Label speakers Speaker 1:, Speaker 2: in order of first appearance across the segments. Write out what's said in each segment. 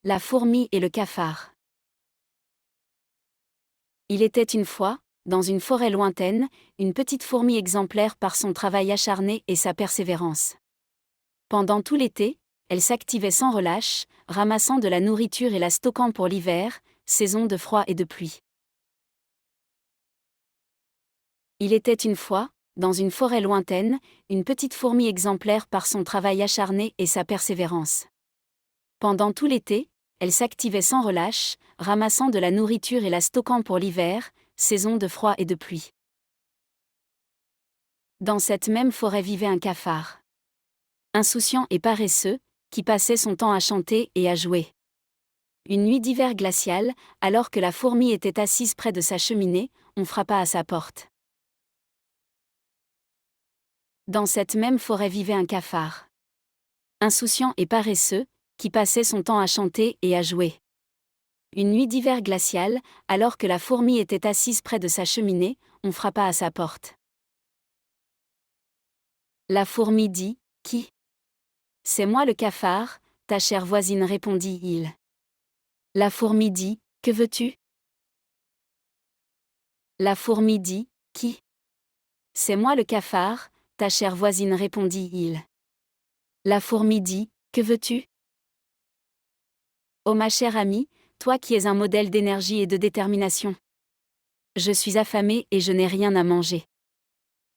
Speaker 1: La fourmi et le cafard. Il était une fois, dans une forêt lointaine, une petite fourmi exemplaire par son travail acharné et sa persévérance. Pendant tout l'été, elle s'activait sans relâche, ramassant de la nourriture et la stockant pour l'hiver, saison de froid et de pluie. Il était une fois, dans une forêt lointaine, une petite fourmi exemplaire par son travail acharné et sa persévérance. Pendant tout l'été, elle s'activait sans relâche, ramassant de la nourriture et la stockant pour l'hiver, saison de froid et de pluie. Dans cette même forêt vivait un cafard. Insouciant et paresseux, qui passait son temps à chanter et à jouer. Une nuit d'hiver glacial, alors que la fourmi était assise près de sa cheminée, on frappa à sa porte. Dans cette même forêt vivait un cafard. Insouciant et paresseux, qui passait son temps à chanter et à jouer. Une nuit d'hiver glacial, alors que la fourmi était assise près de sa cheminée, on frappa à sa porte. La fourmi dit : « Qui ? » ?»« C'est moi le cafard, ta chère voisine, répondit-il. La fourmi dit : « Que veux-tu ? » La fourmi dit : « Qui ? » ?»« C'est moi le cafard, ta chère voisine, répondit-il. La fourmi dit : « Que veux-tu ? » ?»« Oh ma chère amie, toi qui es un modèle d'énergie et de détermination. Je suis affamée et je n'ai rien à manger.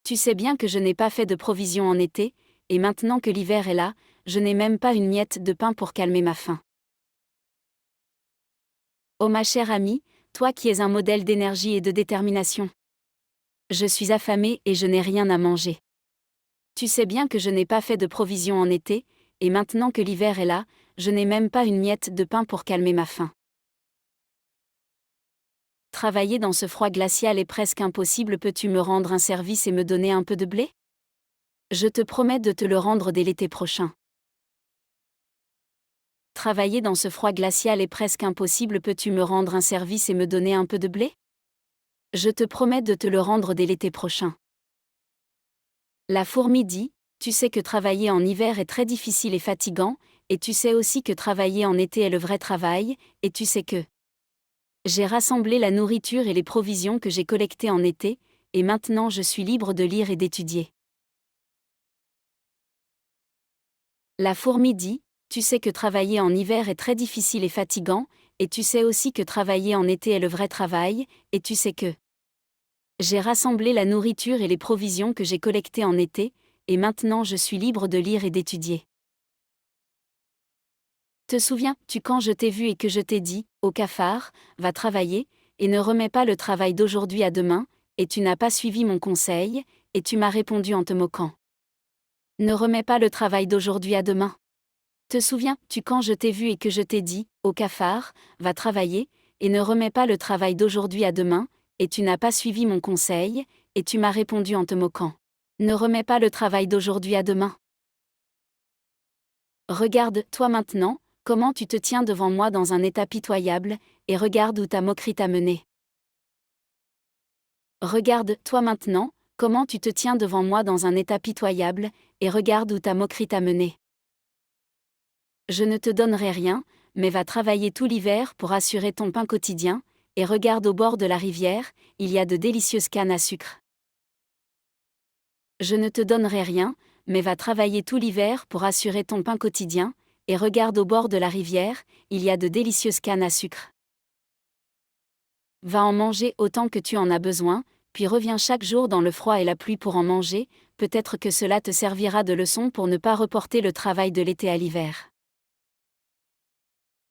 Speaker 1: Tu sais bien que je n'ai pas fait de provisions en été, et maintenant que l'hiver est là, je n'ai même pas une miette de pain pour calmer ma faim. Oh ma chère amie, toi qui es un modèle d'énergie et de détermination. Je suis affamée et je n'ai rien à manger. Tu sais bien que je n'ai pas fait de provisions en été, et maintenant que l'hiver est là, je n'ai même pas une miette de pain pour calmer ma faim. Travailler dans ce froid glacial est presque impossible. Peux-tu me rendre un service et me donner un peu de blé ? Je te promets de te le rendre dès l'été prochain. Travailler dans ce froid glacial est presque impossible. Peux-tu me rendre un service et me donner un peu de blé ? Je te promets de te le rendre dès l'été prochain. La fourmi dit : « Tu sais que travailler en hiver est très difficile et fatigant, et tu sais aussi que travailler en été est le vrai travail, et tu sais que j'ai rassemblé la nourriture et les provisions que j'ai collectées en été, et maintenant je suis libre de lire et d'étudier. » La fourmi dit : « Tu sais que travailler en hiver est très difficile et fatigant, et tu sais aussi que travailler en été est le vrai travail, et tu sais que j'ai rassemblé la nourriture et les provisions que j'ai collectées en été, et maintenant je suis libre de lire et d'étudier. Te souviens-tu quand je t'ai vu et que je t'ai dit, ô cafard, va travailler, et ne remets pas le travail d'aujourd'hui à demain, et tu n'as pas suivi mon conseil, et tu m'as répondu en te moquant. Ne remets pas le travail d'aujourd'hui à demain. Te souviens-tu quand je t'ai vu et que je t'ai dit, ô cafard, va travailler, et ne remets pas le travail d'aujourd'hui à demain, et tu n'as pas suivi mon conseil, et tu m'as répondu en te moquant. Ne remets pas le travail d'aujourd'hui à demain. Regarde-toi maintenant, comment tu te tiens devant moi dans un état pitoyable, et regarde où ta moquerie t'a mené. Regarde-toi maintenant, comment tu te tiens devant moi dans un état pitoyable, et regarde où ta moquerie t'a mené. Je ne te donnerai rien, mais va travailler tout l'hiver pour assurer ton pain quotidien, et regarde au bord de la rivière, il y a de délicieuses cannes à sucre. Je ne te donnerai rien, mais va travailler tout l'hiver pour assurer ton pain quotidien, et regarde au bord de la rivière, il y a de délicieuses cannes à sucre. Va en manger autant que tu en as besoin, puis reviens chaque jour dans le froid et la pluie pour en manger, peut-être que cela te servira de leçon pour ne pas reporter le travail de l'été à l'hiver.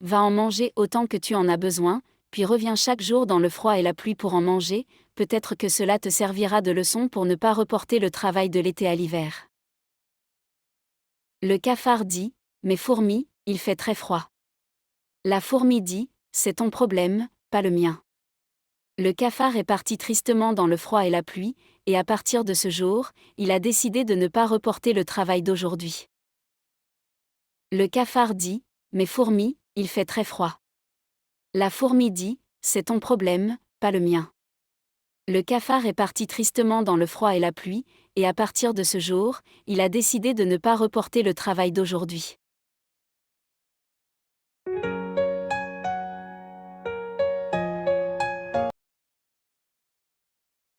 Speaker 1: Va en manger autant que tu en as besoin, puis reviens chaque jour dans le froid et la pluie pour en manger, peut-être que cela te servira de leçon pour ne pas reporter le travail de l'été à l'hiver. Le cafard dit : « Mais fourmi, il fait très froid. » La fourmi dit : « C'est ton problème, pas le mien. » Le cafard est parti tristement dans le froid et la pluie, et à partir de ce jour, il a décidé de ne pas reporter le travail d'aujourd'hui. Le cafard dit : « Mais fourmi, il fait très froid. » La fourmi dit : « C'est ton problème, pas le mien. » Le cafard est parti tristement dans le froid et la pluie, et à partir de ce jour, il a décidé de ne pas reporter le travail d'aujourd'hui.